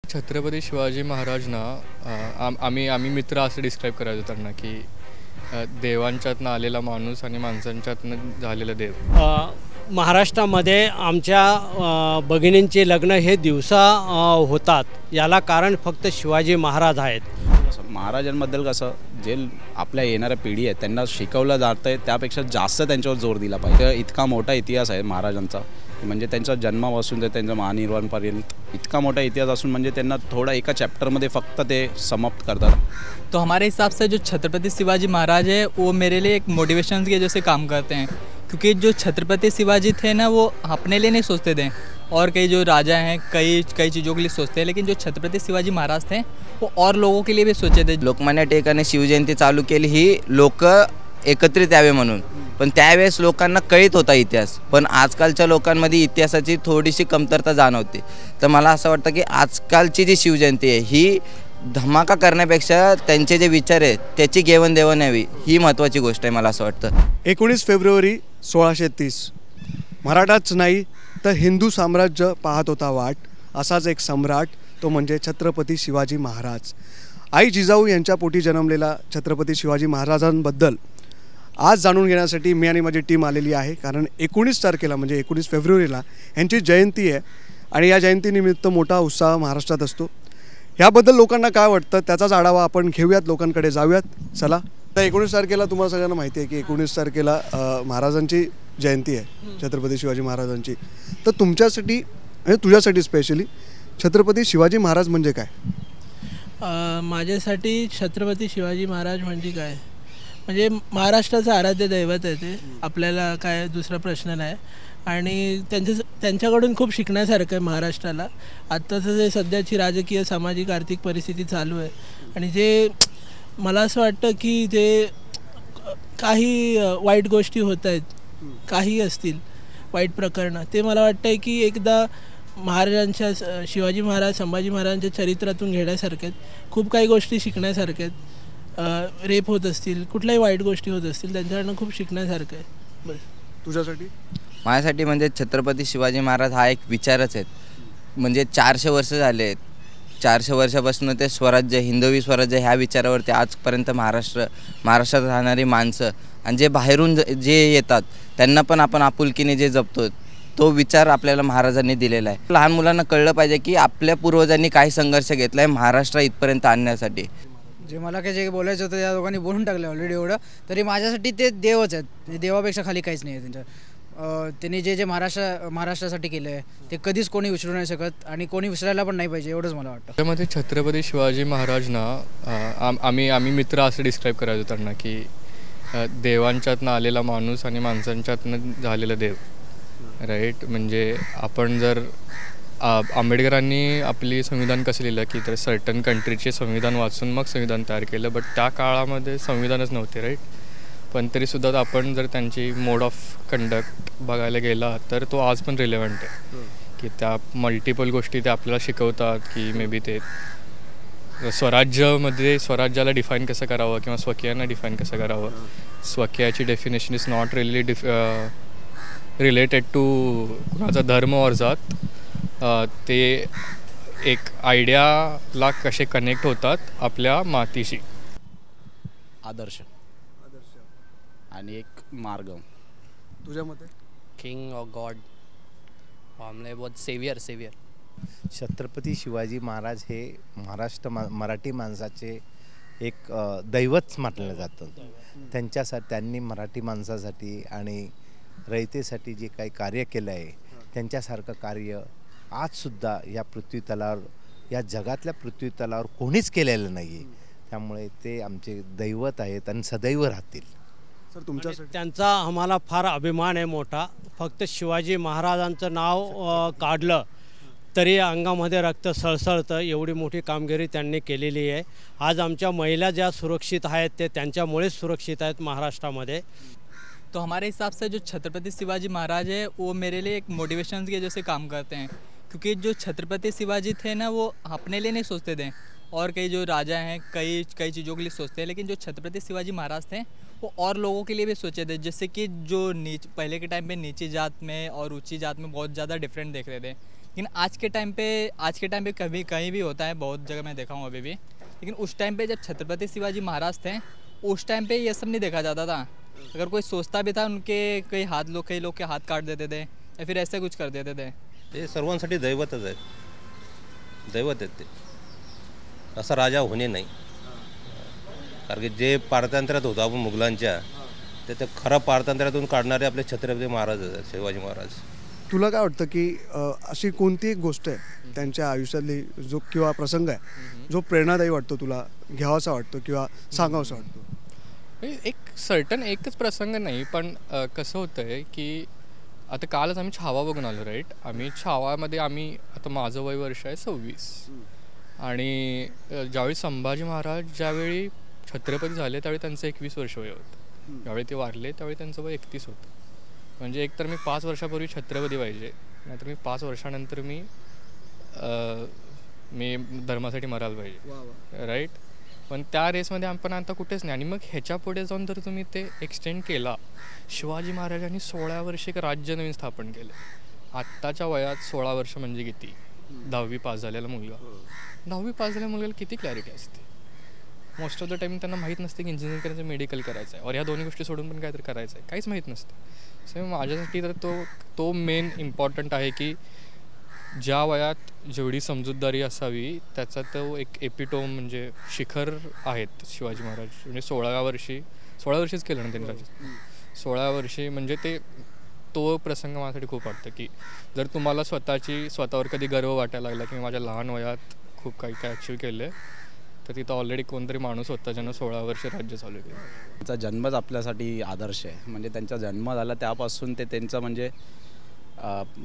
छत्रपती शिवाजी महाराज ना आम्ही आम्ही मित्र असं डिस्क्राईब करायचो त्यांना की देवांच्यातनं आलेला माणूस आणि माणसांच्यातनं झालेला देव. महाराष्ट्रामध्ये आमच्या भगिनींचे लग्न हे दिवसा होतात. याला कारण फक्त शिवाजी महाराज आहेत. महाराजांबद्दल कसं जे आपल्या येणाऱ्या पिढी आहे त्यांना शिकवलं जातं आहे त्यापेक्षा जास्त त्यांच्यावर जोर दिला पाहिजे. इतका मोठा इतिहास आहे महाराजांचा, म्हणजे त्यांचा जन्मापासून ते त्यांच्या महानिर्वाणपर्यंत इतना मोटा इतिहास असून म्हणजे त्यांना थोड़ा एक चैप्टरमध्ये फक्त ते समाप्त करतात. तो हमारे हिसाब से जो छत्रपति शिवाजी महाराज है वो मेरे लिए एक मोटिवेशन के जैसे काम करते हैं, क्योंकि जो छत्रपति शिवाजी थे ना वो अपने लिए नहीं सोचते थे और कई जो राजा हैं कई चीज़ों के लिए सोचते हैं, लेकिन जो छत्रपति शिवाजी महाराज थे वो और लोगों के लिए भी सोचे थे. लोकमान्य टिळकाने शिवजयंती चालू केली ही लोक एकत्रित यावे म्हणून, पण त्यावेळेस लोकांना कळत होता इतिहास, पण आजकालच्या लोकांमध्ये इतिहासाची थोडीशी कमतरता जाणवते. तर मला असं वाटतं की आजकालची जी शिवजयंती आहे ही धमाका करण्यापेक्षा त्यांचे जे विचार आहेत त्याची घेवाणदेवाण यावी ही महत्त्वाची गोष्ट आहे मला असं वाटतं. 19 फेब्रुवारी 1630 मराठाच नाही तर हिंदू साम्राज्य पाहत होता वाट. असाच एक सम्राट तो म्हणजे छत्रपती शिवाजी महाराज. आई जिजाऊ यांच्या पोटी जन्मलेला छत्रपती शिवाजी महाराजांबद्दल आज जाणून घेण्यासाठी मी आणि माझी टीम आलेली आहे. कारण 19 तारखेला म्हणजे 19 फेब्रुवारीला यांची जयंती आहे आणि या जयंतीनिमित्त मोठा उत्साह महाराष्ट्रात असतो. याबद्दल लोकांना काय वाटतं त्याचाच आढावा आपण घेऊयात, लोकांकडे जाऊयात. चला. तर 19 तारखेला तुम्हाला सगळ्यांना माहिती आहे की 19 तारखेला महाराजांची जयंती आहे, छत्रपती शिवाजी महाराजांची. तर तुमच्यासाठी म्हणजे तुझ्यासाठी स्पेशली छत्रपती शिवाजी महाराज म्हणजे काय? माझ्यासाठी छत्रपती शिवाजी महाराज म्हणजे काय, म्हणजे महाराष्ट्राचं आराध्य दैवत आहे ते. आपल्याला काय दुसरा प्रश्न नाही. आणि त्यांच्याकडून खूप शिकण्यासारखं आहे महाराष्ट्राला. आत्ताचं जे सध्याची राजकीय सामाजिक आर्थिक परिस्थिती चालू आहे आणि जे मला असं वाटतं की जे काही वाईट गोष्टी होत आहेत, काही असतील वाईट प्रकरणं, ते मला वाटतं आहे की एकदा महाराजांच्या शिवाजी महाराज संभाजी महाराजांच्या चरित्रातून घेण्यासारख्या आहेत. खूप काही गोष्टी शिकण्यासारख्या आहेत. रेप होत असतील, कुठल्याही वाईट गोष्टी होत असतील, त्यांच्याकडनं खूप शिकण्यासारखं आहे. बस. तुझ्यासाठी? माझ्यासाठी म्हणजे छत्रपती शिवाजी महाराज हा एक विचारच आहेत. म्हणजे 400 वर्ष झाले आहेत. 400 वर्षापासून ते स्वराज्य, हिंदवी स्वराज्य ह्या विचारावरती आजपर्यंत महाराष्ट्रात राहणारी माणसं आणि जे बाहेरून जे येतात त्यांना पण आपण आपुलकीने जे जपतो तो विचार आपल्याला महाराजांनी दिलेला आहे. लहान मुलांना कळलं पाहिजे की आपल्या पूर्वजांनी काही संघर्ष घेतला आहे महाराष्ट्र इथपर्यंत आणण्यासाठी. जे मला काही जे बोलायचं होतं त्या लोकांनी बोलून टाकलं ऑलरेडी. एवढं तरी माझ्यासाठी ते देवच आहेत. देवापेक्षा खाली काहीच नाही आहे त्यांच्या. त्यांनी जे महाराष्ट्रासाठी केलं आहे ते कधीच कोणी विसरू नाही शकत आणि कोणी विसरायला पण नाही पाहिजे, एवढंच मला वाटतं. त्यामध्ये छत्रपती शिवाजी महाराज ना आम्ही मित्र असं डिस्क्राईब करायचो त्यांना की देवांच्यातनं आलेला माणूस आणि माणसांच्यातनं झालेला देव. राईट. म्हणजे आपण जर आंबेडकरांनी आपली संविधान कसं लिहिलं की तर सर्टन कंट्रीचे संविधान वाचून मग संविधान तयार केलं, बट त्या काळामध्ये संविधानच नव्हते. राईट. पण तरीसुद्धा आपण जर त्यांची मोड ऑफ कंडक्ट बघायला गेला तर तो आज पण रिलेव्हंट आहे की त्या मल्टिपल गोष्टी ते आपल्याला शिकवतात की मे बी ते स्वराज्याला डिफाईन कसं करावं किंवा स्वकीयांना डिफाईन कसं करावं. स्वकीयाची definition is not really related to कुणाचा धर्म और जात. ते एक आयडियाला कसे कनेक्ट होतात आपल्या मातीशी. आदर्श आणि एक मार्ग. तुझ्या मते? किंग ऑफ गॉड, बहुत सेवियर. छत्रपती शिवाजी महाराज हे मराठी माणसाचे एक दैवत मानलं जातं. त्यांनी मराठी माणसासाठी आणि रयतेसाठी जे काही कार्य केलं आहे त्यांच्यासारखं कार्य आजसुद्धा या पृथ्वीतलावर, या जगातल्या पृथ्वीतलावर कोणीच केलेलं नाही आहे. त्यामुळे ते आमचे दैवत आहेत आणि सदैव राहतील. सर तुमच्यासाठी? त्यांचा आम्हाला फार अभिमान आहे मोठा. फक्त शिवाजी महाराजांचं नाव काढलं तरी अंगामध्ये रक्त सळसळतं, एवढी मोठी कामगिरी त्यांनी केलेली आहे. आज आमच्या महिला ज्या सुरक्षित आहेत ते त्यांच्यामुळेच सुरक्षित आहेत महाराष्ट्रामध्ये. तो हमारे हिसाब से जो छत्रपति शिवाजी महाराज है वो मेरे लिए एक मोटिवेशन के जैसे काम करते हैं, क्योंकि जो छत्रपति शिवाजी थे ना वो अपने लिए नहीं सोचते थे और कई जो राजा हैं कई चीज़ों के लिए सोचते हैं, लेकिन जो छत्रपति शिवाजी महाराज थे वो और लोगों के लिए भी सोचे थे. जैसे कि जो पहले के टाइम पे नीची जात में और ऊंची जात में बहुत ज़्यादा डिफरेंट देख रहे थे लेकिन आज के टाइम पे कभी कहीं भी होता है, बहुत जगह मैं देखा हूँ अभी भी, लेकिन उस टाइम पे जब छत्रपति शिवाजी महाराज थे उस टाइम पे ये सब नहीं देखा जाता था। अगर कोई सोचता भी था उनके कई लोग के हाथ काट देते थे या फिर ऐसे कुछ कर देते थे। ते सर्वांसाठी दैवतच आहे, दैवत आहेत ते, असा राजा होणे नाही. कारण की जे पारतंत्र्यात होतं आपण मुघलांच्या, ते खरं पारतंत्र्यातून काढणारे आपले छत्रपती महाराज आहेत, शिवाजी महाराज. तुला काय वाटतं की अशी कोणती एक गोष्ट आहे त्यांच्या आयुष्यातली जो किंवा प्रसंग आहे जो प्रेरणादायी वाटतो, तुला घ्यावासा वाटतो किंवा सांगावासा वाटतो? एक सर्टन एकच प्रसंग नाही, पण कसं होतं आहे की आता कालच आम्ही छावा बघून आलो, राईट. आम्ही छावामध्ये आता माझं वय वर्ष आहे 26, आणि ज्यावेळी संभाजी महाराज ज्यावेळी छत्रपती झाले त्यावेळी त्यांचं 21 वर्ष वय होतं. ज्यावेळी ते वारले त्यावेळी त्यांचं वय 31 होतं. म्हणजे एकतर मी 5 वर्षापूर्वी छत्रपती पाहिजे, नाहीतर मी 5 वर्षानंतर मी धर्मासाठी मरायला पाहिजे, राईट. पण त्या रेसमध्ये आपण आता कुठेच नाही. आणि मग ह्याच्या पुढे जाऊन जर तुम्ही ते एक्सटेंड केला, शिवाजी महाराजांनी 16 वर्षे एक राज्य नवीन स्थापन केलं. आत्ताच्या वयात 16 वर्ष म्हणजे किती? 10वी पास झालेला मुलगा, 10वी पास झालेल्या मुलगाला किती क्लॅरिटी असते? मोस्ट ऑफ द टाईम त्यांना माहीत नसते की इंजिनिअरिंग करायचं, मेडिकल करायचं आहे, और ह्या दोन्ही गोष्टी सोडून पण काहीतरी करायचं आहे, काहीच माहीत नसतं. सो माझ्यासाठी तर तो मेन इम्पॉर्टंट आहे की ज्या वयात जेवढी समजूतदारी असावी त्याचा तो एक एपिटोम म्हणजे शिखर आहेत शिवाजी महाराज. म्हणजे 16 वर्षीच केलं ना त्यांनी राज्य, 16 वर्षी म्हणजे तो प्रसंग माझ्यासाठी खूप वाटतं की जर तुम्हाला स्वतःवर कधी गर्व वाटायला लागला की मी माझ्या लहान वयात खूप काही अचीव केलं आहे, तर तिथं ऑलरेडी कोणतरी माणूस होता ज्यानं 16 वर्ष राज्य चालू केलं. त्यांचा जन्मच आपल्यासाठी आदर्श आहे. म्हणजे त्यांचा जन्म झाला त्यापासून ते त्यांचं म्हणजे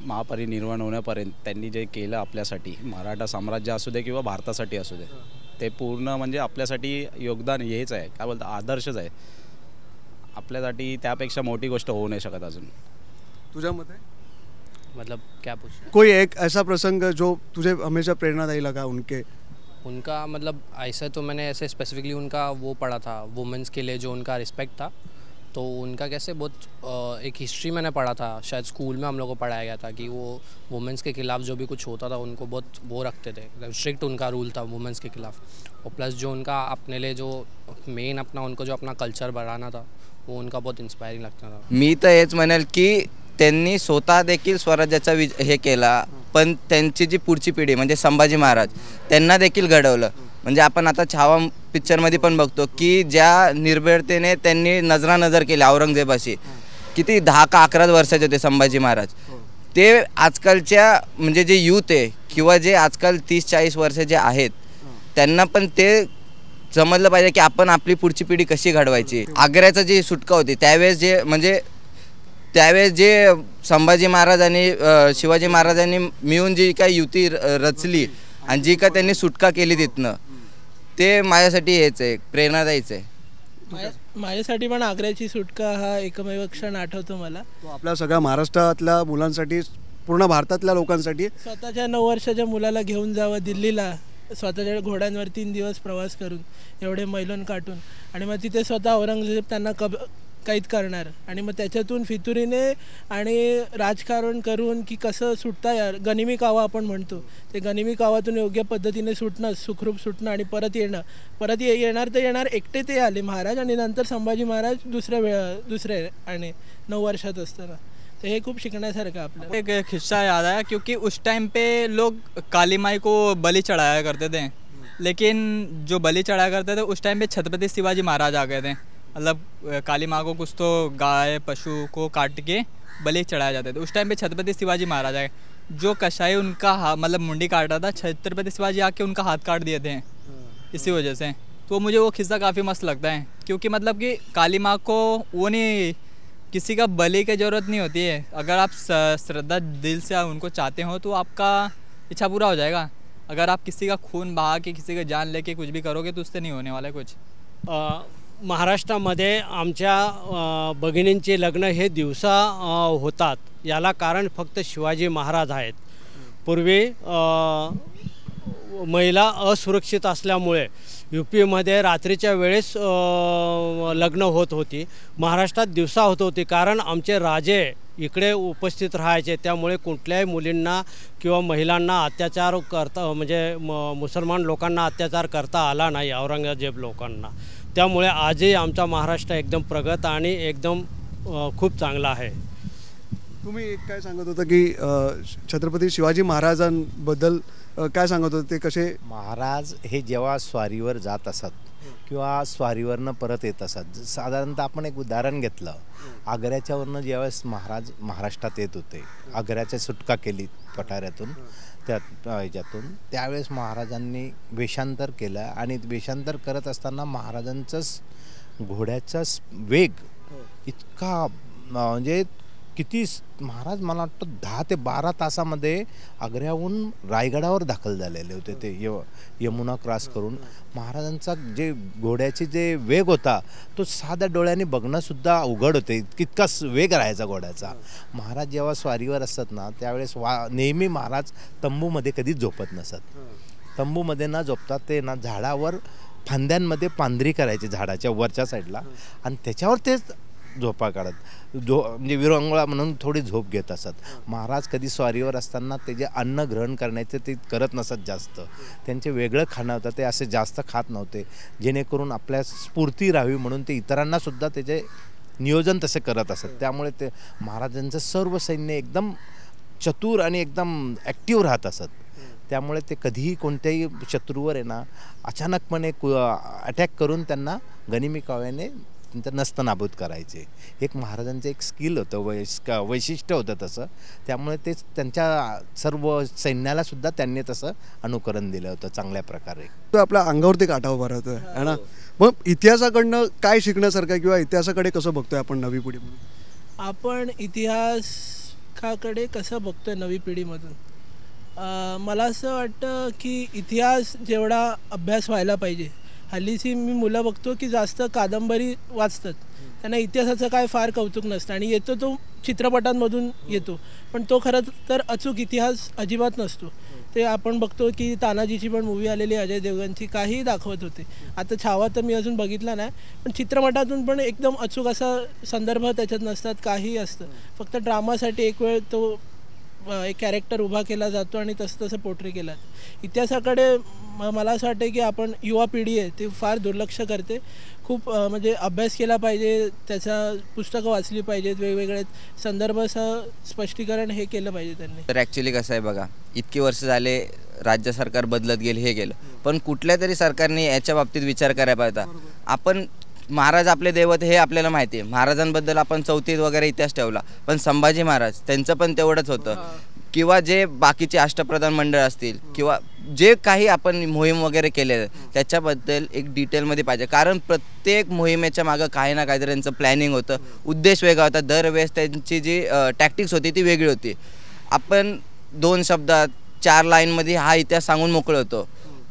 महापरिनिर्वाण होण्यापर्यंत त्यांनी जे केलं आपल्यासाठी, मराठा साम्राज्य असू दे किंवा भारतासाठी असू दे, ते पूर्ण म्हणजे आपल्यासाठी योगदान हेच आहे, काय बोलतं, आदर्शच आहे. आपल्यासाठी त्यापेक्षा मोठी गोष्ट होऊ नाही शकत अजून. तुझ्या मते मतलब क्या पूछ रहे हैं? कोई एक ऐसा प्रसंग जो तुझे हमेशा प्रेरणादायी लगा उनका मतलब ऐसा तो मैंने ऐसे स्पेसिफिकली उनका वो पढ़ा था, वुमेंस के लिए जो उनका रिस्पेक्ट था, तो उनका कैसे बहुत एक हिस्ट्री मैंने पढ़ा था, शायद स्कूल में हम लोग को पढ़ाया गया था कि वो वुमेंस के खिलाफ़ जो भी कुछ होता था उनको बहुत वो रखते थे, स्ट्रिक्ट उनका रूल था वुमेंस के खिलाफ़. और प्लस जो उनका अपने लिए जो मेन उनको जो अपना कल्चर बढ़ाना था वो उनका बहुत इंस्पायरिंग लगता था. मी तर हेच म्हणेल की त्यांनी स्वतः देखील स्वराज्याचा हे केला, पण त्यांची जी पुढची पिढी म्हणजे संभाजी महाराज त्यांना देखील घडवलं. म्हणजे आपण आता छावा पिक्चरमध्ये पण बघतो की ज्या निर्भयतेने त्यांनी नजरानजर केली औरंगजेबाशी, किती 10 का 11 वर्षाचे होते संभाजी महाराज. ते आजकालच्या म्हणजे जे यूथ आहे किंवा जे आजकाल 30-40 वर्षाचे आहेत त्यांना पण ते समजलं पाहिजे की आपण आपली पुढची पिढी कशी घडवायची. आग्र्याचं जी सुटका होती त्यावेळेस जे संभाजी महाराज आणि शिवाजी महाराजांनी मिळून जी काय युती रचली आणि जी काय त्यांनी सुटका केली तिथनं, ते माझ्यासाठी हेच आहे, प्रेरणादायीच आहे. माझ्यासाठी पण आग्र्याची सुटका हा एकमेव क्षण आठवतो मला. तो आपल्या सगळ्या महाराष्ट्रातल्या मुलांसाठी, पूर्ण भारतातल्या लोकांसाठी, स्वतःच्या 9 वर्षाच्या मुलाला घेऊन जावं दिल्लीला, स्वतःच्या घोड्यांवर 3 दिवस प्रवास करून, एवढे मैलोन काटून, आणि मग तिथे स्वतः औरंगजेब त्यांना कैद करणार, आणि मग त्याच्यातून फितुरीने आणि राजकारण करून की कसं सुटता यार, गनिमी कावा आपण म्हणतो, ते गनिमी कावातून योग्य पद्धतीने सुटणं, सुखरूप सुटणं आणि परत येणार तर येणार. एकटे ते आले महाराज, आणि नंतर संभाजी महाराज दुसरे आणि 9 वर्षात असताना. तो ये खूब शिकण्यासारखं आपल्याला. एक किस्सा याद आया क्योंकि उस टाइम पे लोग काली माई को बलि चढ़ाया करते थे, लेकिन जो बलि चढ़ाया करते थे उस टाइम पे छत्रपति शिवाजी महाराज आ गए थे. मतलब काली माँ को कुछ तो गाय पशु को काट के बलि चढ़ाया जाते थे. उस टाइम पे छत्रपति शिवाजी महाराज आए, जो कसाई उनका मतलब मुंडी काट रहा था, छत्रपति शिवाजी आके उनका हाथ काट दिए थे इसी वजह से. तो मुझे वो किस्सा काफ़ी मस्त लगता है, क्योंकि मतलब कि काली माँ को वो नहीं, किसी का बलि की ज़रूरत नहीं होती है. अगर आप श्रद्धा दिल से उनको चाहते हो तो आपका इच्छा पूरा हो जाएगा. अगर आप किसी का खून बहा के, किसी का जान लेके कुछ भी करोगे तो उससे नहीं होने वाला कुछ. महाराष्ट्रामध्ये आमच्या भगिनींचे लग्न हे दिवसा होतात, याला कारण फक्त शिवाजी महाराज आहेत. पूर्वी महिला असुरक्षित असल्यामुळे UPमध्ये रात्रीच्या वेळेस लग्न होत होती, महाराष्ट्रात दिवसा होत होती. कारण आमचे राजे इकडे उपस्थित राहायचे, त्यामुळे कुठल्याही मुलींना किंवा महिलांना अत्याचार करता म्हणजे मुसलमान लोकांना अत्याचार करता आला नाही औरंगजेब लोकांना. त्यामुळे आजही आमचा महाराष्ट्र एकदम प्रगत आणि एकदम खूप चांगला आहे. तुम्ही एक काय सांगत होता की छत्रपती शिवाजी महाराजांबद्दल काय सांगत होते, ते कसे महाराज हे जेव्हा स्वारीवर जात असत किंवा स्वारीवरनं परत येत असत, साधारणतः आपण एक उदाहरण घेतलं, आग्र्याच्यावरनं ज्यावेळेस महाराज महाराष्ट्रात येत होते, आग्र्याची सुटका केली पठाऱ्यातून त्यात ह्याच्यातून, त्यावेळेस महाराजांनी वेषांतर केलं आणि वेषांतर करत असताना महाराजांचंच घोड्याचा वेग इतका म्हणजे किती महाराज मला वाटतं 10 ते 12 तासामध्ये आग्र्याहून रायगडावर दाखल झालेले होते ते यमुना क्रॉस करून. महाराजांचा जे घोड्याचे जे वेग होता तो साध्या डोळ्याने बघणंसुद्धा अवघड होते, इतका वेग राहायचा घोड्याचा. महाराज जेव्हा स्वारीवर असतात ना त्यावेळेस नेहमी महाराज तंबूमध्ये कधीच झोपत नसत. तंबूमध्ये न झोपतात ते ना झाडावर फांद्यांमध्ये पांढरी करायची झाडाच्या वरच्या साईडला आणि त्याच्यावर ते झोपा काढत म्हणजे विरंगुळा म्हणून थोडी झोप घेत असत. महाराज कधी स्वारीवर असताना ते जे अन्न ग्रहण करण्याचे ते करत नसत जास्त, त्यांचे वेगळं खाणं होतं, ते असे जास्त खात नव्हते, जेणेकरून आपल्या स्फूर्ती राहावी म्हणून ते इतरांनासुद्धा त्याचे नियोजन तसे करत असत. त्यामुळे ते महाराजांचं सर्व सैन्य एकदम चतुर आणि एकदम ॲक्टिव्ह राहत असत. त्यामुळे ते कधीही कोणत्याही शत्रूवर आहे ना अचानकपणे अटॅक करून त्यांना गनिमी काव्याने त्यांचं नस्तनाबूत करायचे. एक महाराजांचं एक स्किल होतं, वैशिष्ट्य होतं तसं. त्यामुळे तेच त्यांच्या सर्व सैन्यालासुद्धा त्यांनी तसं अनुकरण दिलं होतं चांगल्या प्रकारे. तो आपल्या अंगावरती काटा उभा राहतोय है ना. मग इतिहासाकडनं काय शिकण्यासारखं किंवा इतिहासाकडे कसं बघतोय आपण नवी पिढी म्हणून? आपण इतिहासाकडे कसं बघतोय नवी पिढीमधून? मला असं वाटतं की इतिहास जेवढा अभ्यास व्हायला पाहिजे. हल्लीची मी मुलं बघतो की जास्त कादंबरी वाचतात, त्यांना इतिहासाचं काय फार कौतुक नसतं आणि येतो तो चित्रपटांमधून येतो, पण तो खरं तर अचूक इतिहास अजिबात नसतो. ते आपण बघतो की तानाजीची पण मूवी आलेली अजय देवगणची, काही दाखवत होते. आता छावा तर मी अजून बघितला नाही, पण चित्रपटातून पण एकदम अचूक असा संदर्भ त्याच्यात नसतात, काही असतं. फक्त ड्रामासाठी एक वेळ तो एक कॅरेक्टर उभा केला जातो आणि तसं पोर्ट्रे केला. इतिहासाकडे मला असं वाटतं की आपण युवा पिढी आहे ती फार दुर्लक्ष करते. खूप म्हणजे अभ्यास केला पाहिजे, त्याचा पुस्तकं वाचली पाहिजेत, वेगवेगळे संदर्भाचं स्पष्टीकरण हे केलं पाहिजे त्यांनी. तर ॲक्च्युली कसं आहे बघा, इतकी वर्ष झाले राज्य सरकार बदलत गेले, हे गेलं, पण कुठल्या तरी सरकारने याच्या बाबतीत विचार करायला पाहिजे. आपण महाराज आपले दैवत हे आपल्याला माहिती आहे, महाराजांबद्दल आपण चौथीत वगैरे इतिहास ठेवला, पण संभाजी महाराज त्यांचं पण तेवढंच होतं. किंवा जे बाकीचे अष्टप्रधान मंडळ असतील किंवा जे काही आपण मोहीम वगैरे केले त्याच्याबद्दल एक डिटेलमध्ये पाहिजे. कारण प्रत्येक मोहिमेच्या मागं काही ना काहीतरी त्यांचं प्लॅनिंग होतं, उद्देश वेगळा होता, दरवेळेस त्यांची जी टॅक्टिक्स होती ती वेगळी होती. आपण 2 शब्दात 4 लाईनमध्ये हा इतिहास सांगून मोकळं होतो,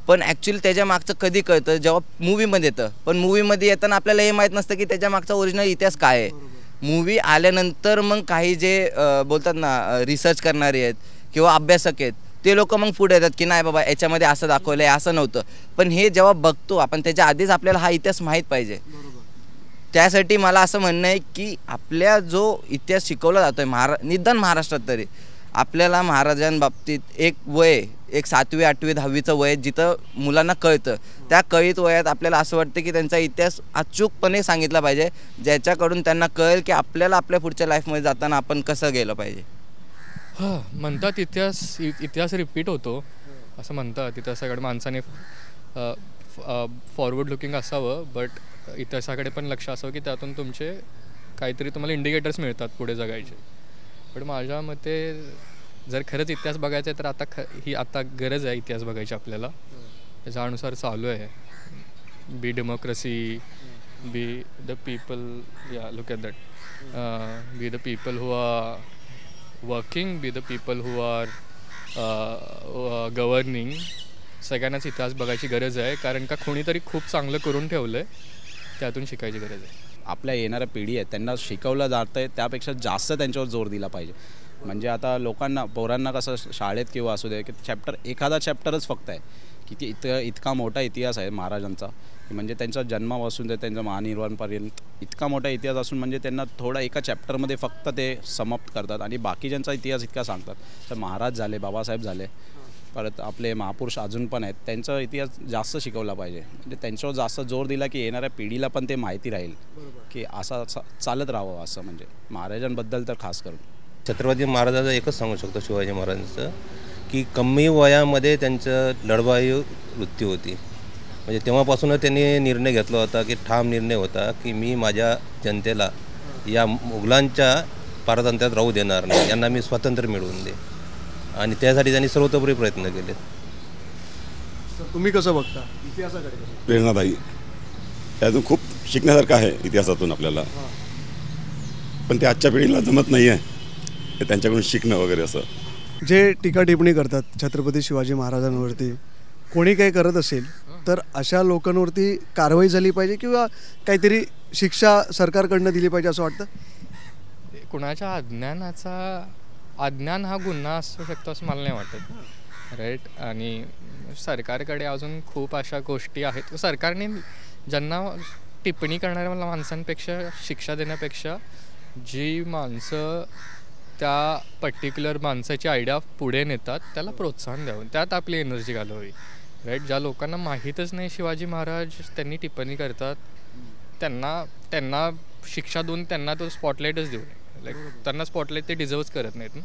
पण ॲक्च्युली त्याच्या मागचं कधी कळतं जेव्हा मूवीमध्ये येतं. पण मूवीमध्ये येताना आपल्याला हे माहीत नसतं की त्याच्या मागचा ओरिजिनल इतिहास काय आहे. मूवी आल्यानंतर मग काही जे बोलतात ना रिसर्च करणारे आहेत किंवा अभ्यासक आहेत ते लोक मग पुढे येतात की नाही बाबा याच्यामध्ये असं दाखवलं आहे, असं नव्हतं. पण हे जेव्हा बघतो आपण त्याच्या आधीच आपल्याला हा इतिहास माहीत पाहिजे. त्यासाठी मला असं म्हणणं आहे की आपल्या जो इतिहास शिकवला जातो आहे निदान महाराष्ट्रात तरी आपल्याला महाराजांबाबतीत एक वय, एक 7वी 8वी 10वीचं वय जिथं मुलांना कळतं, त्या कळीत वयात आपल्याला असं वाटतं की त्यांचा इतिहास अचूकपणे सांगितला पाहिजे, ज्याच्याकडून त्यांना कळेल की आपल्याला आपल्या पुढच्या लाईफमध्ये जाताना आपण कसं गेलं पाहिजे. हां, म्हणतात इतिहास रिपीट होतो असं म्हणतात. इतिहासाकडे माणसाने फॉरवर्ड लुकिंग असावं, बट इतिहासाकडे पण लक्ष असावं की त्यातून तुमचे काहीतरी तुम्हाला इंडिकेटर्स मिळतात पुढे जगायचे. पण माझ्या मते जर खरंच इतिहास बघायचा आहे तर ही आता गरज आहे इतिहास बघायची आपल्याला. त्याच्यानुसार चालू आहे. बी डेमोक्रेसी, बी द पीपल, या look at that, be the people who are working, be the people who are governing. सगळ्यांनाच इतिहास बघायची गरज आहे, कारण का कोणीतरी खूप चांगलं करून ठेवलं आहे, त्यातून शिकायची गरज आहे. आपल्या येणाऱ्या पिढी आहे त्यांना शिकवलं जातं आहे त्यापेक्षा जास्त त्यांच्यावर जोर दिला पाहिजे. म्हणजे आता लोकांना पोरांना कसं शाळेत किंवा असू दे की एखादा चॅप्टरच फक्त आहे इतका मोठा इतिहास आहे महाराजांचा की म्हणजे त्यांच्या जन्मापासून ते त्यांच्या महानिर्वाणपर्यंत इतका मोठा इतिहास असून म्हणजे त्यांना थोडा एका चॅप्टरमध्ये फक्त ते समाप्त करतात आणि बाकीच्यांचा इतिहास इतका सांगतात. तर महाराज झाले, बाबासाहेब झाले, परत आपले महापुरुष अजून पण आहेत, त्यांचा इतिहास जास्त शिकवला पाहिजे. म्हणजे त्यांच्यावर जास्त जोर दिला की येणाऱ्या पिढीला पण ते माहिती राहील की असं चालत राहावं असं. म्हणजे महाराजांबद्दल तर खास करून छत्रपती महाराजांचं एकच सांगू शकतो शिवाजी महाराजांचं की कमी वयामध्ये त्यांचं लढवाई वृत्ती होती. म्हणजे तेव्हापासूनच त्यांनी निर्णय घेतला होता की ठाम निर्णय होता की मी माझ्या जनतेला या मुघलांच्या पारतंत्र्यात राहू देणार नाही, यांना मी स्वातंत्र्य मिळवून दे. आणि त्यासाठी त्यांनी सर्वतोपरी प्रयत्न केले. तुम्ही कसं बघता इतिहासाकडे? प्रेरणादायी, त्यातून खूप शिकण्यासारखं आहे इतिहासातून आपल्याला, पण ते आजच्या पिढीला जमत नाही आहे ते त्यांच्याकडून शिकणं वगैरे. असं जे टीका टिप्पणी करतात छत्रपती शिवाजी महाराजांवरती, कोणी काही करत असेल तर अशा लोकांवरती कारवाई झाली पाहिजे किंवा काहीतरी शिक्षा सरकारकडनं दिली पाहिजे असं वाटतं? कुणाच्या अज्ञान हा गुन्हा असू शकतो असं मला नाही वाटत, राईट. आणि सरकारकडे अजून खूप अशा गोष्टी आहेत. सरकारने ज्यांना टिप्पणी करणाऱ्या माणसांपेक्षा शिक्षा देण्यापेक्षा जी माणसं त्या पर्टिक्युलर माणसाची आयडिया पुढे नेतात त्याला प्रोत्साहन द्यावं, त्यात आपली एनर्जी घालवावी, राईट. ज्या लोकांना माहीतच नाही शिवाजी महाराज, त्यांनी टिप्पणी करतात, त्यांना शिक्षा देऊन त्यांना तो स्पॉटलाईटच देऊ नये. लाईक त्यांना स्पॉटलाईट ते डिझर्वच करत नाहीत ना,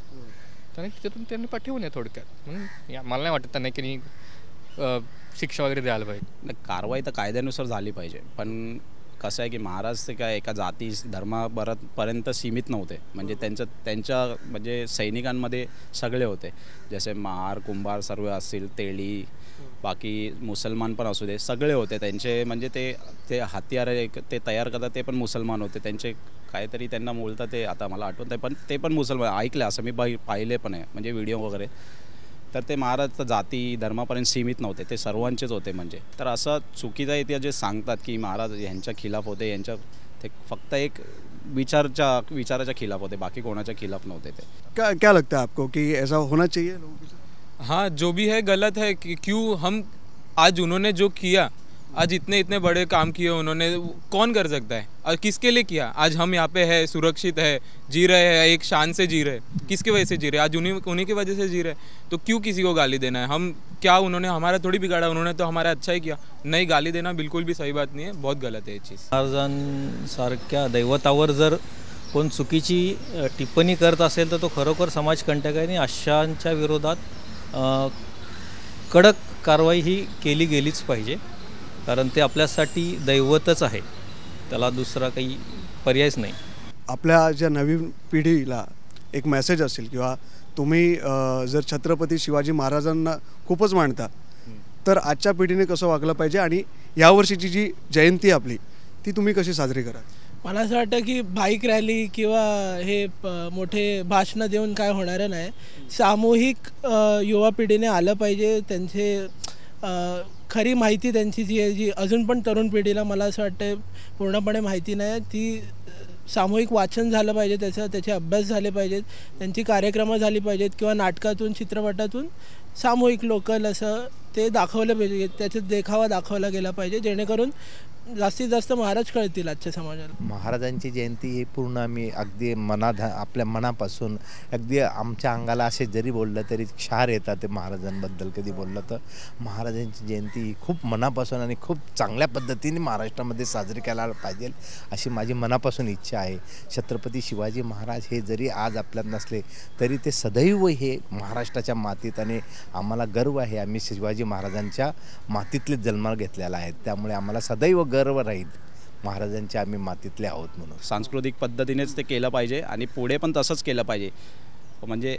त्यांनी तिथून त्यांनी पाठवू नये थोडक्यात. म्हणून मला नाही वाटत त्यांना की शिक्षा वगैरे द्यायला पाहिजे. कारवाई तर कायद्यानुसार झाली पाहिजे, पण कसं आहे की महाराज ते काय एका जाती धर्मापर्यंत सीमित नव्हते. म्हणजे त्यांच्या म्हणजे सैनिकांमध्ये सगळे होते, जसे महार, कुंभार सर्व असतील, तेली, बाकी मुसलमान पण असू दे, सगळे होते त्यांचे. म्हणजे ते हत्यार ते तयार करतात ते पण मुसलमान होते. त्यांचे काहीतरी त्यांना बोलतात ते आता मला आठवत नाही, पण ते पण मुसलमान ऐकले असं मी पाहिले पण आहे म्हणजे व्हिडिओ वगैरे. तर ते महाराज जाती धर्मापर्यंत सीमित नव्हते, ते सर्वांचेच होते. म्हणजे तर असं चुकीचा इतिहास जे सांगतात की महाराज यांच्या खिलाफ होते, ते फक्त एक विचाराच्या खिलाफ होते, बाकी कोणाच्या खिलाफ नव्हते ते. क्या लगता है आपको कि ऐसा होना चाहिए लोगों के साथ? हाँ, जो भी है गलत है कि क्यों हम आज उन्होंने जो किया, आज इतने बड़े काम किए उन्होंने, कौन कर सकता है और किसके लिए किया? आज हम यहाँ पे है, सुरक्षित है, जी रहे हैं, एक शान से जी रहे, किसकी वजह से जी रहे? आज उन्हीं की वजह से जी रहे, तो क्यों किसी को गाली देना है? हम क्या, उन्होंने हमारा थोड़ी बिगाड़ा, उन्होंने तो हमारा अच्छा ही किया. नहीं, गाली देना बिल्कुल भी सही बात नहीं है, बहुत गलत है ये चीज़. महाराजांसारख्या दैवतावर जर कोण चुकीची टिप्पणी करत असेल तर तो खरोखर समाजकंटक आहे आणि अशांच्या विरोधात कडक कारवाई ही केली गेलीच पाहिजे, कारण ते आपल्यासाठी दैवतच आहे, त्याला दुसरा काही पर्यायच नाही. आपल्या ज्या नवीन पिढीला एक मेसेज असेल किंवा तुम्ही जर छत्रपती शिवाजी महाराजांना खूपच मानता तर आजच्या पिढीने कसं वागलं पाहिजे आणि यावर्षीची जी जयंती आपली ती तुम्ही कशी साजरी कराल? मला असं वाटतं की बाईक रॅली किंवा हे मोठे भाषणं देऊन काय होणारं नाही. सामूहिक युवा पिढीने आलं पाहिजे. त्यांचे खरी माहिती त्यांची जी अजून पण तरुण पिढीला मला असं वाटतं पूर्णपणे माहिती नाही, ती सामूहिक वाचन झालं पाहिजे, त्याचे अभ्यास झाले पाहिजेत, त्यांची कार्यक्रमं झाली पाहिजेत किंवा नाटकातून चित्रपटातून सामूहिक लोकल असं ते दाखवलं पाहिजे, त्याचा देखावा दाखवला गेला पाहिजे, जेणेकरून जास्तीत जास्त महाराज कळतील आजच्या समाजाला. महाराजांची जयंती ही पूर्ण आम्ही अगदी आपल्या मनापासून अगदी आमच्या अंगाला असे जरी बोललं तरी क्षार येतात ते महाराजांबद्दल कधी बोललं तर. महाराजांची जयंती ही खूप मनापासून आणि खूप चांगल्या पद्धतीने महाराष्ट्रामध्ये साजरी करायला पाहिजे अशी माझी मनापासून इच्छा आहे. छत्रपती शिवाजी महाराज हे जरी आज आपल्यात नसले तरी ते सदैव हे महाराष्ट्राच्या मातीत, आणि आम्हाला गर्व आहे आम्ही शिवाजी महाराजांच्या मातीतले जन्म घेतलेला आहे, त्यामुळे आम्हाला सदैव गर्व राहील महाराजांच्या आम्ही मातीतले आहोत म्हणून. सांस्कृतिक पद्धतीनेच ते केलं पाहिजे आणि पुढे पण तसंच केलं पाहिजे. म्हणजे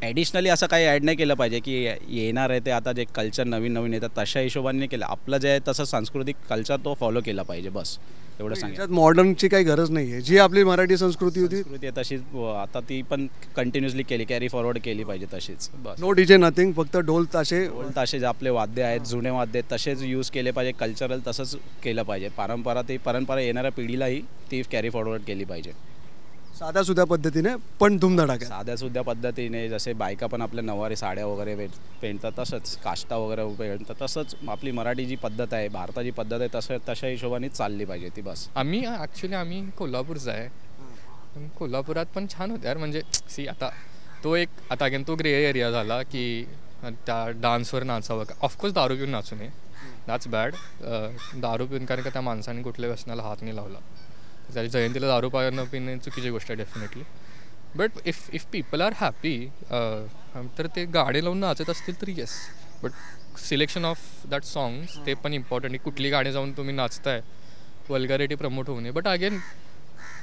ॲडिशनली असं काही ॲड नाही केलं पाहिजे की येणार आहे ते आता जे कल्चर नवीन येतात तशा हिशोबाने केलं. आपलं जे आहे तसं सांस्कृतिक कल्चर तो फॉलो केला पाहिजे, बस एवढं सांगितलं. मॉडर्नची काही गरज नाही आहे, जी आपली मराठी संस्कृती होती तशीच आता ती पण कंटिन्युअसली कॅरी फॉरवर्ड केली पाहिजे तशीच. बस नो डीजे नथिंग, फक्त ढोल ताशे जे आपले वाद्य आहेत जुने वाद्य आहेत तसेच यूज केले पाहिजे. कल्चरल तसंच केलं पाहिजे. परंपरा येणाऱ्या पिढीलाही ती कॅरी फॉरवर्ड केली पाहिजे. साध्या सुध्या पद्धतीने पण धुमधडाक्यात. साध्या सुध्या पद्धतीने जसे बायका पण आपल्या नऊवारी साड्या वगैरे पेंटतात तसंच काष्टा वगैरे पेंटतात तसंच आपली मराठी जी पद्धत आहे भारताची पद्धत आहे तशा हिशोबानेच चालली पाहिजे ती बस. आम्ही कोल्हापूरचा आहे. कोल्हापुरात पण छान होते यार. म्हणजे आता तो एक आता अगेन तो ग्रे एरिया झाला की त्या डान्सवर नाचावं का. ऑफकोर्स दारू पिऊन नाचू नये, दॅट्स बॅड. दारू पिऊन कारण का त्या माणसाने कुठल्या व्यसनाला हात नाही लावला. त्याच्या जयंतीला दारू न पिणे चुकीची गोष्ट आहे definitely. But if people are happy तर ते गाणे लावून नाचत असतील तर yes. But selection of that songs ते पण इम्पॉर्टंट आहे. कुठली गाणी जाऊन तुम्ही नाचताय वल्गॅरिटी प्रमोट होऊ नये. बट अगेन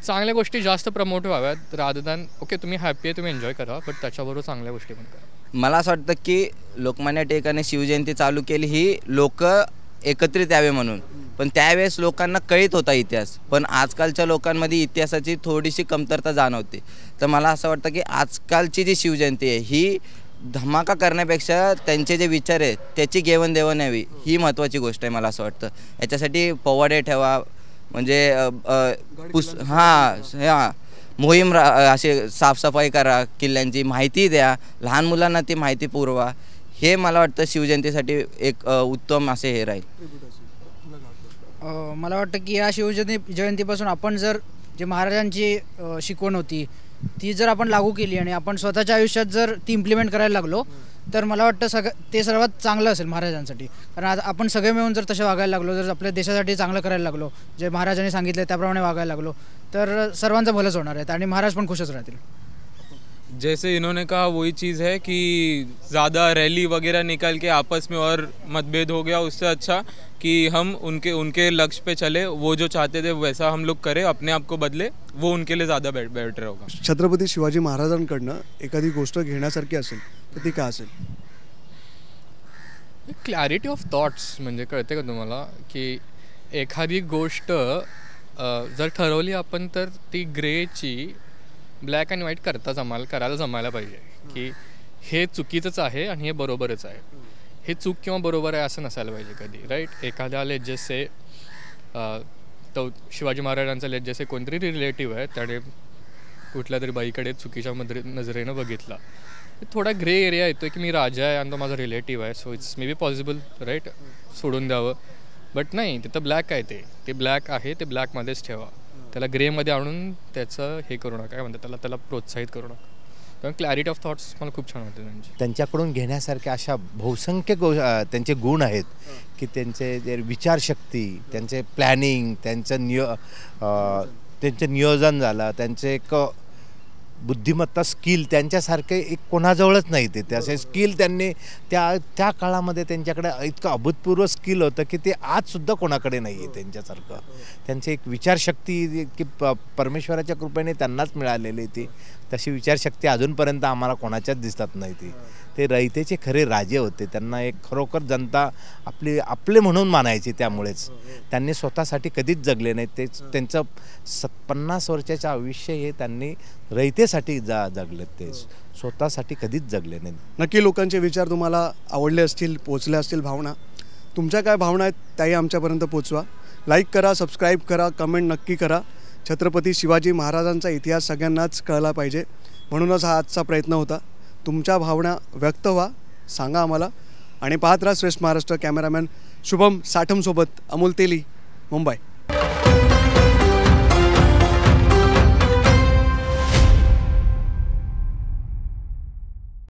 चांगल्या गोष्टी जास्त प्रमोट व्हाव्यात रादर दॅन ओके तुम्ही हॅपी आहे तुम्ही एन्जॉय करा बट त्याच्याबरोबर चांगल्या गोष्टी पण करा. मला असं वाटतं की लोकमान्य टिळकाने शिवजयंती चालू केली ही लोक एकत्रित यावे म्हणून. पण त्यावेळेस लोकांना कळत होता इतिहास. पण आजकालच्या लोकांमध्ये इतिहासाची थोडीशी कमतरता जाणवते. तर मला असं वाटतं की आजकालची जी शिवजयंती आहे ही धमाका करण्यापेक्षा त्यांचे जे विचार आहेत त्याची घेवाणदेवाण यावी ही महत्त्वाची गोष्ट आहे. मला असं वाटतं याच्यासाठी पोवाडे ठेवा म्हणजे मोहीम असे साफसफाई करा, किल्ल्यांची माहिती द्या, लहान मुलांना ती माहिती पुरवा. हे मला वाटतं शिवजयंतीसाठी एक उत्तम असे हे राहील. मला वाटतं की या जयंतीपासून आपण जर जे महाराजांची शिकवण होती ती जर आपण लागू केली आणि आपण स्वतःच्या आयुष्यात जर ती इम्प्लिमेंट करायला लागलो तर मला वाटतं ते सर्वात चांगलं असेल महाराजांसाठी. कारण आज आपण सगळे मिळून जर तसे वागायला लागलो, जर आपल्या देशासाठी चांगलं करायला लागलो, जे महाराजांनी सांगितलं त्याप्रमाणे वागायला लागलो तर सर्वांचं भलंच होणार आहे आणि महाराज पण खुशच राहतील. जैसे इन्होंने कहा वही चीज़ है कि ज़्यादा रैली वगैरह निकाल के आपस में और मतभेद हो गया उससे अच्छा कि हम उनके लक्ष्य पे चले. वो जो चाहते थे वैसा हम लोग करें, अपने आप को बदले, वो उनके लिए ज़्यादा बेटर होगा. छत्रपती शिवाजी महाराजांकडनं एखादी गोष्ट घेण्यासारखी असेल तर ती काय असेल? Clarity of thoughts. म्हणजे कळते का तुम्हाला की एखादी गोष्ट जर ठरवली आपण तर ती ग्रेची ब्लॅक अँड व्हाईट करायला जमायला पाहिजे की हे चुकीचंच आहे आणि हे बरोबरच आहे. हे चूक किंवा बरोबर आहे असं नसायला पाहिजे कधी, राईट. एखाद्या जसे तो शिवाजी महाराजांचा जसे कोणतरी रिलेटिव्ह आहे त्याने कुठल्या तरी बाईकडे चुकीच्या नजरेनं बघितला. थोडा ग्रे एरिया येतो की मी राजा आहे आणि तो माझा रिलेटिव्ह आहे so it's may be possible right सोडून द्यावं. बट नाही तिथं ब्लॅक आहे ते ब्लॅक आहे ते ब्लॅकमध्येच ठेवा. त्याला ग्रेमध्ये आणून त्याचं हे करू नका काय म्हणतात त्याला प्रोत्साहित करू नका. कारण क्लॅरिटी ऑफ थॉट्स मला खूप छान होते त्यांच्याकडून घेण्यासारख्या अशा बहुसंख्य त्यांचे गुण आहेत की त्यांचे जे विचारशक्ती, त्यांचे प्लॅनिंग, त्यांचं नियोजन झालं, त्यांचे एक बुद्धिमत्ता स्किल त्यांच्यासारखे एक कोणाजवळच नाही. ते असे स्किल त्यांनी त्या काळामध्ये त्यांच्याकडे इतकं अभूतपूर्व स्किल होतं की ते आजसुद्धा कोणाकडे नाही आहे त्यांच्यासारखं. त्यांची एक विचारशक्ती की परमेश्वराच्या कृपेने त्यांनाच मिळालेली ती तशी विचारशक्ती अजूनपर्यंत आम्हाला कोणाच्याच दिसत नाही. ते रयतेचे खरे राजे होते. त्यांना एक खरोखर जनता आपले म्हणून मानायची. त्यामुळेच त्यांनी स्वतःसाठी कधीच जगले नाहीत. ते त्यांचं 50 वर्षाचं आयुष्य हे त्यांनी रयतेसाठी जगलेत. ते स्वतःसाठी कधीच जगले नाहीत. नक्की लोकांचे विचार तुम्हाला आवडले असतील, पोचले असतील भावना. तुमच्या काय भावना आहेत त्याही आमच्यापर्यंत पोचवा. लाईक करा, सबस्क्राईब करा, कमेंट नक्की करा. छत्रपती शिवाजी महाराजांचा इतिहास सगळ्यांनाच कळला पाहिजे म्हणूनच हा आजचा प्रयत्न होता. तुमच्या भावना व्यक्त व्हा, सांगा आम्हाला आणि पाहत राहा श्रेष्ठ महाराष्ट्र. कॅमेरामॅन शुभम साठमसोबत अमोल तेली, मुंबई.